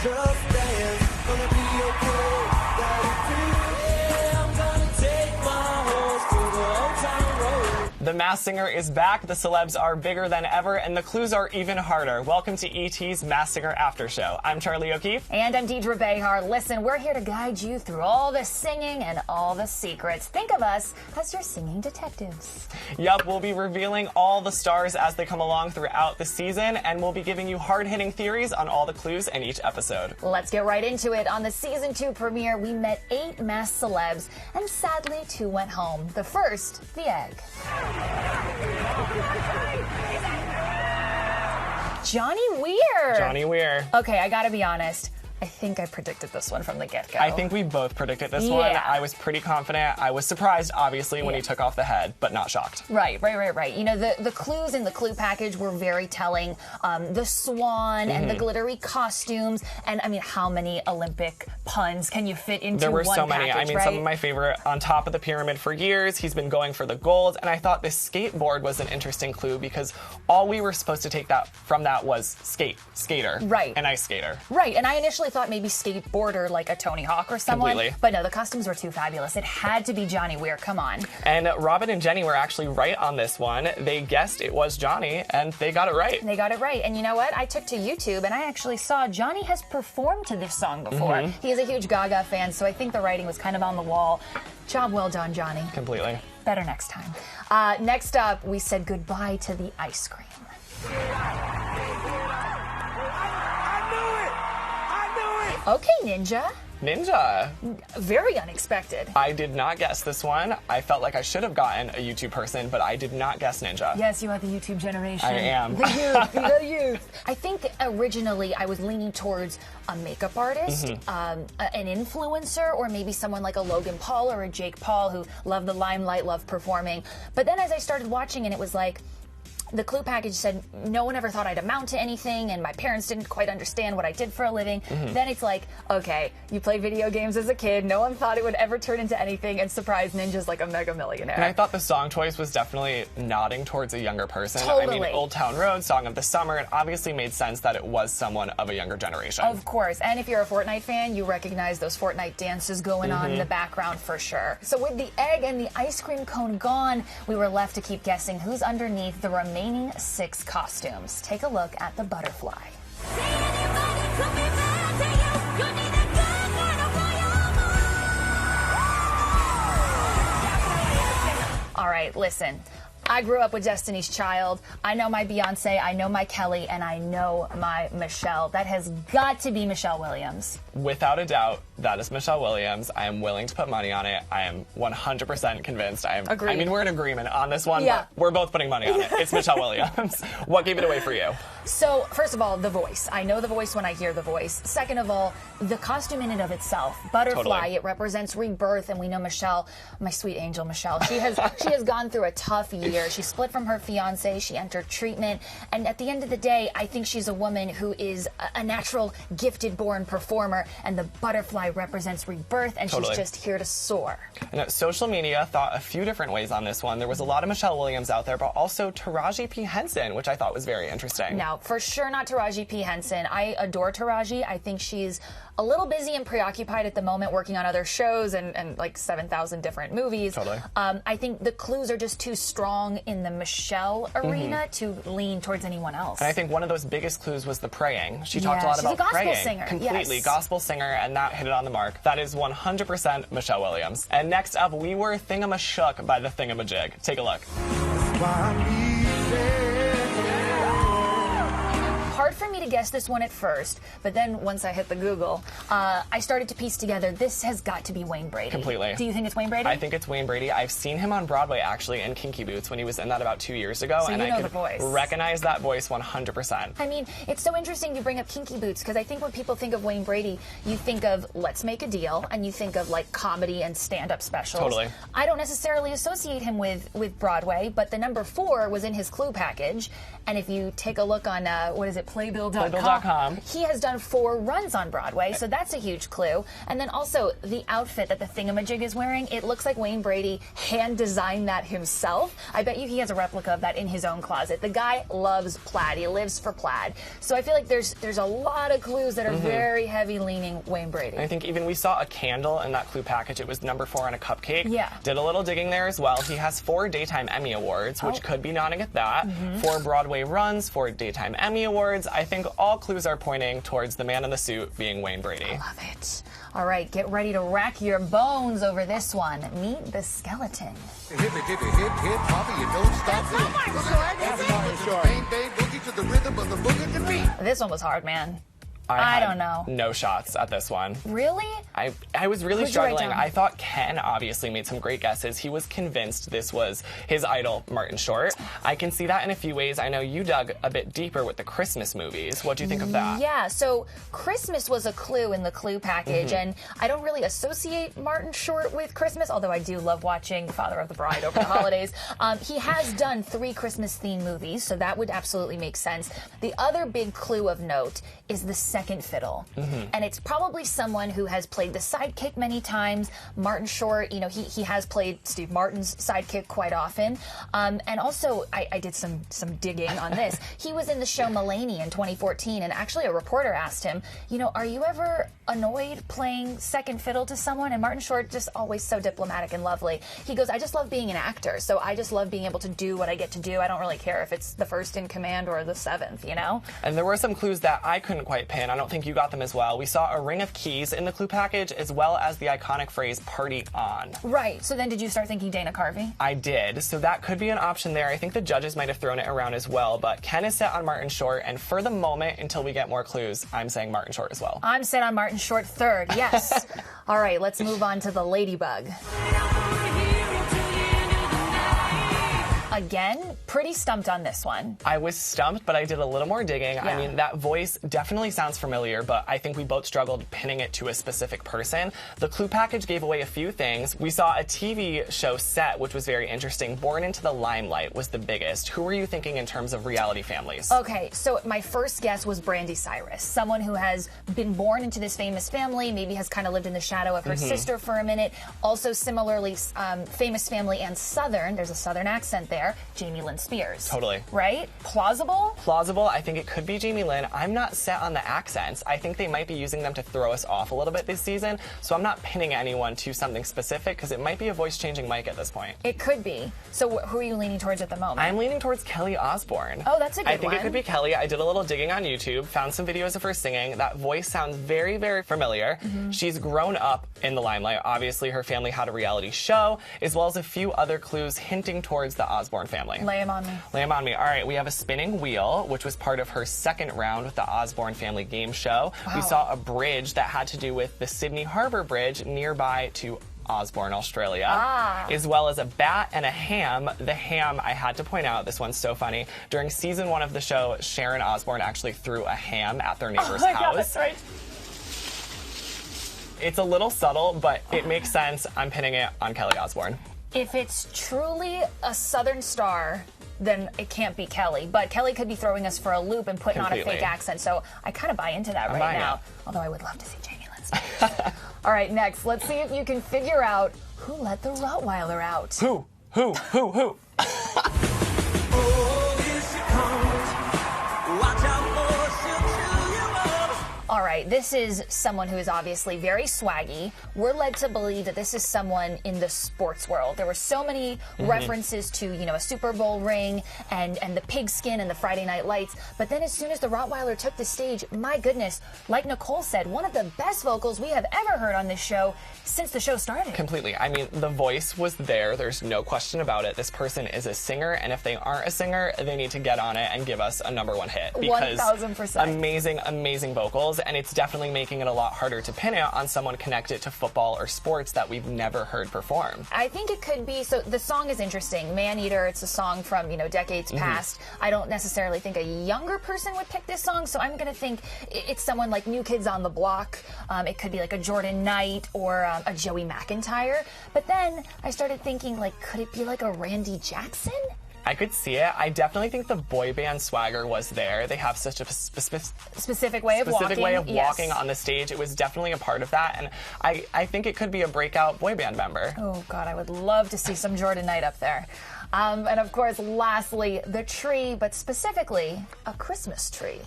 Just dance, gonna be okay. I'm gonna take my horse to the old town road. The Masked Singer is back, the celebs are bigger than ever, and the clues are even harder. Welcome to ET's Masked Singer After Show. I'm Charlie O'Keefe. And I'm Deidre Behar. Listen, we're here to guide you through all the singing and all the secrets. Think of us as your singing detectives. Yup, we'll be revealing all the stars as they come along throughout the season, and we'll be giving you hard-hitting theories on all the clues in each episode. Let's get right into it. On the Season 2 premiere, we met 8 masked celebs, and sadly, 2 went home. The first, the egg. Johnny Weir. Johnny Weir. Okay, I gotta be honest. I think I predicted this one from the get-go. I think we both predicted this one. I was pretty confident. I was surprised, obviously, when he took off the head, but not shocked. Right. You know, the clues in the clue package were very telling. The swan and the glittery costumes, and I mean, how many Olympic puns can you fit into one package? There were so many. I mean, some of my favorite, on top of the pyramid for years, he's been going for the gold, and I thought this skateboard was an interesting clue because all we were supposed to take from that was skater. Right. An ice skater. Right, and I initially thought maybe skateboarder like a Tony Hawk or someone. Completely. But no, the costumes were too fabulous. It had to be Johnny Weir. Come on. And Robin and Jenny were actually right on this one. They guessed it was Johnny, and they got it right. They got it right. And you know what? I took to YouTube, and I actually saw Johnny has performed to this song before. He is a huge Gaga fan, so I think the writing was kind of on the wall. Job well done, Johnny. Completely. Better next time. Next up, we said goodbye to the ice cream. Okay, Ninja. Ninja. Very unexpected. I did not guess this one. I felt like I should have gotten a YouTube person, but I did not guess Ninja. Yes, you are the YouTube generation. I am. The youth, the youth. I think originally I was leaning towards a makeup artist, an influencer, or maybe someone like a Logan Paul or a Jake Paul who loved the limelight, loved performing. But then as I started watching, and it was like, the clue package said no one ever thought I'd amount to anything, and my parents didn't quite understand what I did for a living. Then it's like, okay, you played video games as a kid, no one thought it would ever turn into anything, and surprise, Ninja's like a mega millionaire. And I thought the song choice was definitely nodding towards a younger person. Totally. I mean, Old Town Road, Song of the Summer, it obviously made sense that it was someone of a younger generation. Of course, and if you're a Fortnite fan, you recognize those Fortnite dances going on in the background for sure. So with the egg and the ice cream cone gone, we were left to keep guessing who's underneath the remaining 6 costumes. Take a look at the butterfly. All right, listen. I grew up with Destiny's Child. I know my Beyonce, I know my Kelly, and I know my Michelle. That has got to be Michelle Williams. Without a doubt, that is Michelle Williams. I am willing to put money on it. I am 100% convinced. Agreed. I mean, we're in agreement on this one, Yeah. but we're both putting money on it. It's Michelle Williams. What gave it away for you? So, first of all, the voice. I know the voice when I hear the voice. Second of all, the costume in and of itself. Butterfly, Totally. It represents rebirth, and we know Michelle, my sweet angel Michelle, she has gone through a tough year. She split from her fiance, she entered treatment, and at the end of the day, I think she's a woman who is a natural, gifted born performer, and the butterfly represents rebirth, and Totally. she's just here to soar. And social media thought a few different ways on this one. There was a lot of Michelle Williams out there, but also Taraji P. Henson, which I thought was very interesting. Now, for sure not Taraji P. Henson. I adore Taraji. I think she's a little busy and preoccupied at the moment working on other shows and like 7,000 different movies. Totally. I think the clues are just too strong in the Michelle arena to lean towards anyone else. And I think one of those biggest clues was the praying. She talked a Yeah, lot she's a about gospel praying. singer, Completely. yes. Gospel singer, and that hit it on the mark. That is 100% Michelle Williams. And next up, we were Thingamashook by the Thingamajig. Take a look. Hard for me to guess this one at first, but then once I hit the Google, I started to piece together, this has got to be Wayne Brady. Completely. Do you think it's Wayne Brady? I think it's Wayne Brady. I've seen him on Broadway, actually, in Kinky Boots when he was in that about 2 years ago. So and you know I the could voice. recognize that voice 100%. I mean, it's so interesting you bring up Kinky Boots, because I think when people think of Wayne Brady, you think of Let's Make a Deal, and you think of like comedy and stand-up specials. Totally. I don't necessarily associate him with Broadway, but the number 4 was in his clue package, and if you take a look on, what is it, Playbill.com. Playbill.com. He has done 4 runs on Broadway, so that's a huge clue. And then also the outfit that the thingamajig is wearing, it looks like Wayne Brady hand-designed that himself. I bet you he has a replica of that in his own closet. The guy loves plaid. He lives for plaid. So I feel like there's a lot of clues that are very heavy-leaning Wayne Brady. I think even we saw a candle in that clue package. It was number 4 on a cupcake. Yeah. Did a little digging there as well. He has 4 Daytime Emmy Awards, which could be nodding at that. 4 Broadway runs, 4 Daytime Emmy Awards. I think all clues are pointing towards the man in the suit being Wayne Brady. I love it. All right, get ready to rack your bones over this one. Meet the skeleton. Hip, hip, hip, hip, hip, hopper, you don't stop. That's boogie to the rhythm of the boogie beat. This one was hard, man. I don't know. No shots at this one. Really? I was really Who'd you write struggling. down? I thought Ken obviously made some great guesses. He was convinced this was his idol, Martin Short. I can see that in a few ways. I know you dug a bit deeper with the Christmas movies. What do you think of that? Yeah, so Christmas was a clue in the clue package, and I don't really associate Martin Short with Christmas, although I do love watching Father of the Bride over the holidays. He has done 3 Christmas-themed movies, so that would absolutely make sense. The other big clue of note is the second fiddle. And it's probably someone who has played the sidekick many times. Martin Short, you know, he has played Steve Martin's sidekick quite often. And also, I did some digging on this. He was in the show Mulaney in 2014, and actually a reporter asked him, you know, are you ever annoyed playing second fiddle to someone? And Martin Short, just always so diplomatic and lovely. He goes, I just love being an actor, so I just love being able to do what I get to do. I don't really care if it's the first in command or the 7th, you know? And there were some clues that I couldn't quite pin. I don't think you got them as well. We saw a ring of keys in the clue package, as well as the iconic phrase, party on. Right, so then did you start thinking Dana Carvey? I did, so that could be an option there. I think the judges might have thrown it around as well, but Ken is set on Martin Short, and for the moment, until we get more clues, I'm saying Martin Short as well. I'm set on Martin Short 3rd, yes. All right, let's move on to the Ladybug. Again, pretty stumped on this one. I was stumped, but I did a little more digging. Yeah. I mean, that voice definitely sounds familiar, but I think we both struggled pinning it to a specific person. The clue package gave away a few things. We saw a TV show set, which was very interesting. Born into the Limelight was the biggest. Who were you thinking in terms of reality families? Okay, so my first guess was Brandy Cyrus, someone who has been born into this famous family, maybe has kind of lived in the shadow of her sister for a minute. Also, similarly, famous family and Southern. There's a Southern accent there. Jamie Lynn Spears. Totally. Right? Plausible? Plausible. I think it could be Jamie Lynn. I'm not set on the accents. I think they might be using them to throw us off a little bit this season, so I'm not pinning anyone to something specific because it might be a voice-changing mic at this point. It could be. So who are you leaning towards at the moment? I'm leaning towards Kelly Osbourne. Oh, that's a good one. I think it could be Kelly. I did a little digging on YouTube, found some videos of her singing. That voice sounds very, very familiar. She's grown up in the limelight. Obviously, her family had a reality show, as well as a few other clues hinting towards the Osbourne family. Lay him on me. Lay him on me. All right, we have a spinning wheel, which was part of her second round with the Osbourne family game show. Wow. We saw a bridge that had to do with the Sydney Harbour Bridge nearby to Osborne, Australia, as well as a bat and a ham. The ham, I had to point out, this one's so funny. During season 1 of the show, Sharon Osbourne actually threw a ham at their neighbor's house. God, that's right. It's a little subtle, but it makes sense. I'm pinning it on Kelly Osbourne. If it's truly a Southern star, then it can't be Kelly. But Kelly could be throwing us for a loop and putting on a Completely. fake accent. So I kind of buy into that right buying now. it. Although I would love to see Jamie Lynn Spears. All right, next, let's see if you can figure out who let the Rottweiler out. Who? Oh, here she comes. Watch out for she'll chew you up. All right, this is someone who is obviously very swaggy. We're led to believe that this is someone in the sports world. There were so many references to, you know, a Super Bowl ring and the pigskin and the Friday Night Lights. But then as soon as the Rottweiler took the stage, my goodness, like Nicole said, one of the best vocals we have ever heard on this show since the show started. Completely. I mean, the voice was there. There's no question about it. This person is a singer, and if they aren't a singer, they need to get on it and give us a #1 hit. Because 1000%. amazing, amazing vocals, and it's definitely making it a lot harder to pin it on someone connected to football or sports that we've never heard perform. I think it could be, so the song is interesting. Man Eater, it's a song from, you know, decades past. I don't necessarily think a younger person would pick this song, so I'm going to think it's someone like New Kids on the Block. It could be like a Jordan Knight or a Joey McIntyre. But then I started thinking, like, could it be like a Randy Jackson? I could see it. I definitely think the boy band swagger was there. They have such a Specific way of walking. Walking on the stage. It was definitely a part of that, and I think it could be a breakout boy band member. Oh, God, I would love to see some Jordan Knight up there. And, of course, lastly, the tree, but specifically a Christmas tree.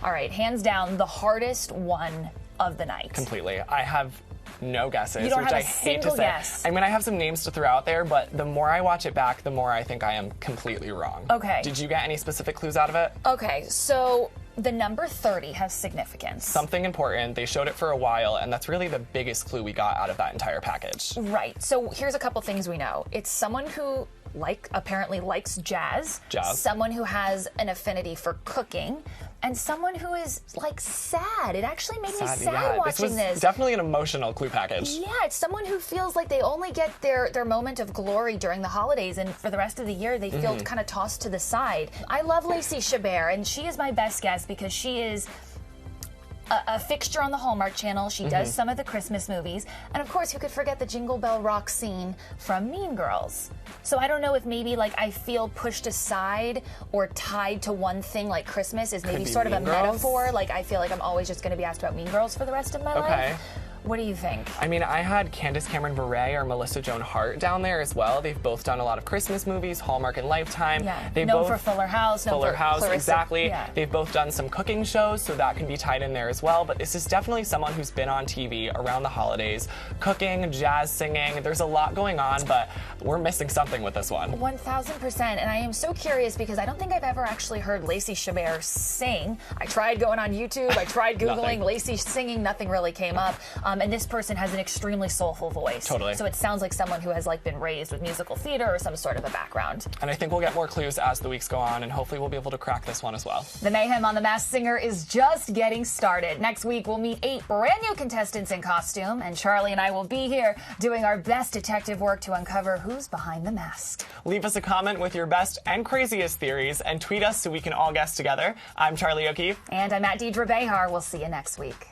All right, hands down, the hardest one of the night. Completely. I have no guesses, You don't which have I a hate to single say. guess. I mean, I have some names to throw out there, but the more I watch it back, the more I think I am completely wrong. Okay. Did you get any specific clues out of it? Okay, so the number 30 has significance. Something important. They showed it for a while, and that's really the biggest clue we got out of that entire package. Right. So here's a couple things we know. It's someone who apparently likes jazz. Someone who has an affinity for cooking. And someone who is, sad. It actually made me sad watching this was definitely an emotional clue package. Yeah, it's someone who feels like they only get their moment of glory during the holidays, and for the rest of the year, they feel kind of tossed to the side. I love Lacey Chabert, and she is my best guess because she is a fixture on the Hallmark Channel. She does some of the Christmas movies. And of course, who could forget the Jingle Bell Rock scene from Mean Girls? So I don't know if maybe I feel pushed aside or tied to one thing like Christmas is maybe sort of a metaphor. I feel like I'm always just going to be asked about Mean Girls for the rest of my life. What do you think? I mean, I had Candace Cameron Bure or Melissa Joan Hart down there as well. They've both done a lot of Christmas movies, Hallmark and Lifetime. Yeah, They've known for Fuller House. Fuller House, Clarissa. exactly. Yeah. They've both done some cooking shows, so that can be tied in there as well. But this is definitely someone who's been on TV around the holidays, cooking, jazz singing. There's a lot going on, but we're missing something with this one. 1000%. And I am so curious because I don't think I've ever actually heard Lacey Chabert sing. I tried going on YouTube. I tried Googling Lacey singing. Nothing really came up. And this person has an extremely soulful voice. Totally. So it sounds like someone who has been raised with musical theater or some sort of a background. And I think we'll get more clues as the weeks go on, and hopefully we'll be able to crack this one as well. The mayhem on The Masked Singer is just getting started. Next week, we'll meet 8 brand new contestants in costume, and Charlie and I will be here doing our best detective work to uncover who's behind the mask. Leave us a comment with your best and craziest theories and tweet us so we can all guess together. I'm Charlie O'Keefe. And I'm at Deidre Behar. We'll see you next week.